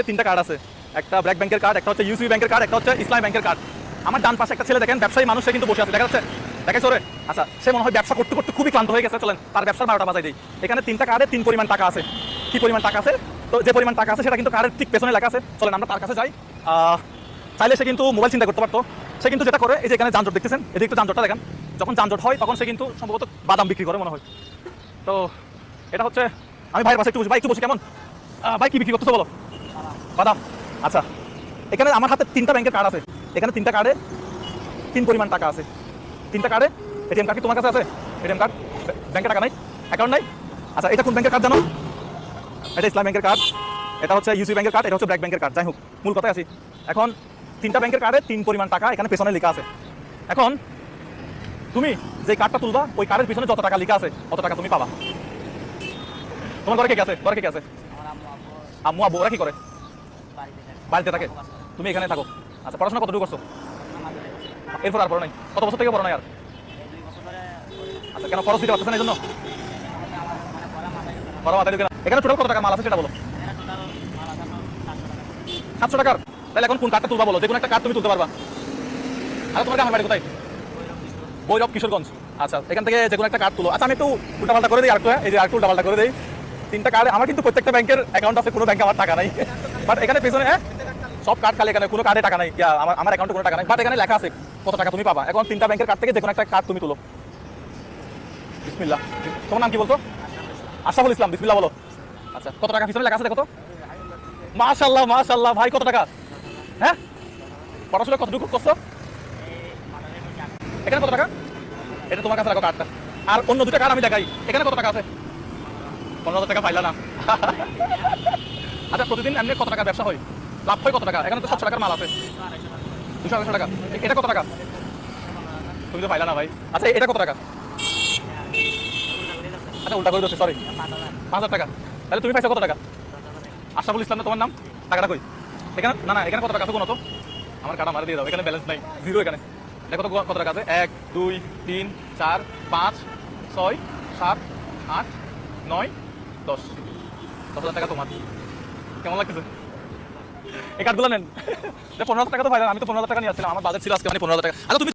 তিনটা কার্ড আছে, একটা ব্র্যাক ব্যাংকের কার্ড, একটা হচ্ছে ইউসিবি ব্যাংকের কার্ড, একটা হচ্ছে ইসলামী ব্যাংকের কার্ড। আমার ডান পাশে একটা ছেলে দেখেন, ব্যবসায়ী মানুষ, সে কিন্তু বসে আছে, দেখা যাচ্ছে, দেখাইছো রে? আচ্ছা, সে মনে হয় ব্যবসা করতে করতে খুবই ক্লান্ত হয়ে গেছে। চলেন তার ব্যবসার 12টা বাজাই দিই। এখানে তিনটা কার্ডে 3 পরিমাণ টাকা আছে। কি পরিমাণ টাকা আছে? তো যে পরিমাণ টাকা আছে সেটা কিন্তু কার্ডের ঠিক পেছনে লেখা আছে। চলেন আমরা তার কাছে যাই। চাইলে সে কিন্তু মোবাইল চিন্তা করতে পারতো। সে কিন্তু যেটা করে, এই যে এখানে যানজট দেখতেছেন, এদিকে একটু যানজটটা দেখেন। যখন যানজট হয় তখন সে কিন্তু সম্ভবত বাদাম বিক্রি করে মনে হয়। তো এটা হচ্ছে, আমি ভাইয়ের পাশে একটু বসি। ভাই একটু বসি, কেমন? ভাই কি বিক্রি করতেছো বলো? বাদাম। আচ্ছা, এখানে আমার হাতে 3টা ব্যাংকের কার্ড আছে। এখানে 3টা কার্ডে 3 পরিমাণ টাকা আছে। 3টা কার্ডে এটিএম কার্ড কি তোমার কাছে আছে? এটিএম কার্ড, ব্যাংকে টাকা নাই, অ্যাকাউন্ট নাই? আচ্ছা, এটা কোন ব্যাংকের কার্ড জানো? এটা ইসলাম ব্যাংকের কার্ড, এটা হচ্ছে ইউসি ব্যাংকের কার্ড, এটা হচ্ছে ব্র্যাক ব্যাংকের কার্ড। যাই হোক, মূল কথায় আসি। এখন 3টা ব্যাংকের কার্ডে 3 পরিমাণ টাকা এখানে পেছনে লেখা আছে। এখন তুমি যে কার্ডটা তুলবা, ওই কার্ডের পিছনে যত টাকা লেখা আছে অত টাকা তুমি পাবা। তোমার ঘরে কে আছে? ঘরে কে আছে? আম্মু আব্বু। ওরা কি করে? বাড়িতে থাকে। তুমি এখানে থাকো। আচ্ছা, পড়াশোনা কতটুকু করছো? এরপর আর পড়ো নাই? কত বছর থেকে পড়ো নাই আর? আচ্ছা, কেন খরচ দিতে পারতেছে না এই জন্য? বড় মাথায় ঢুকে না। এখানে টোটাল কত টাকা মাল আছে সেটা বলো। 700 টাকার? তাহলে এখন কোন কার্ডটা তুলবা বলো, যে কোনো একটা কার্ড তুমি তুলতে পারবা। আরে তোমার গ্রামের বাড়ি কোথায়? ভৈরব, কিশোরগঞ্জ। আচ্ছা, এখান থেকে যে কোনো একটা কার্ড তুলো। আচ্ছা, আমি একটু উল্টাপাল্টা করে দিই আরেকটু। এই যে আরেকটু উল্টাপাল্টা করে দিই। 3টা কার্ড আমার, কিন্তু প্রত্যেকটা ব্যাংকের অ্যাকাউন্ট আছে, কোনো ব্যাংকে আমার টাকা নাই। বাট এখানে পেছনে সব কার্ড খালি, এখানে কোনো কার্ডে টাকা নাই। আমার অ্যাকাউন্টে কোনো টাকা নাই, বাট এখানে লেখা আছে কত টাকা তুমি পাবা। এখন 3টা ব্যাংকের কার্ড থেকে যে কোনো একটা কার্ড তুমি তুলো। বিসমিল্লাহ। তোমার নাম কি বলতো? আশরাফুল ইসলাম। বিসমিল্লাহ বলো। আচ্ছা, কত টাকা পিছনে লেখা আছে দেখো তো। মাশাআল্লাহ মাশাআল্লাহ ভাই, কত টাকা? হ্যাঁ, পড়াশোনা কতটুকু করছো? এখানে কত টাকা? এটা তোমার কাছে রাখো কার্ডটা। আর অন্য 2টা কার্ড আমি দেখাই। এখানে কত টাকা আছে? 15,000 টাকা পাইলা না? আচ্ছা, প্রতিদিন এমনি কত টাকা ব্যবসা হয়? লাভ হয় কত টাকা? এখানে তো 700 টাকার মাল আছে। 200 টাকা। এটা কত টাকা? তুমি তো পাইলা না ভাই। আচ্ছা, এটা কত টাকা? আচ্ছা, উল্টা করে দিচ্ছি, সরি। 5,000 টাকা। তাহলে তুমি পাইছো কত টাকা? আশরাফুল ইসলাম না তোমার নাম? টাকাটা কই? এখানে না, এখানে কত টাকা আছে কোনো তো? আমার কাটা মারা দিয়ে দাও, এখানে ব্যালেন্স নাই, জিরো। এখানে দেখো তো কত টাকা আছে। 1 2 3 4 5 6 7 8 9 10। 10,000 টাকা তোমার। কেমন লাগতেছে? এই কার্ডগুলো নেন। 15,000 টাকা তো পাইলাম, আমি তো 15,000 টাকা নিয়ে আসছিলাম, আমার বাজেট ছিল আজকে মানে 15,000 টাকা। আচ্ছা, তুমি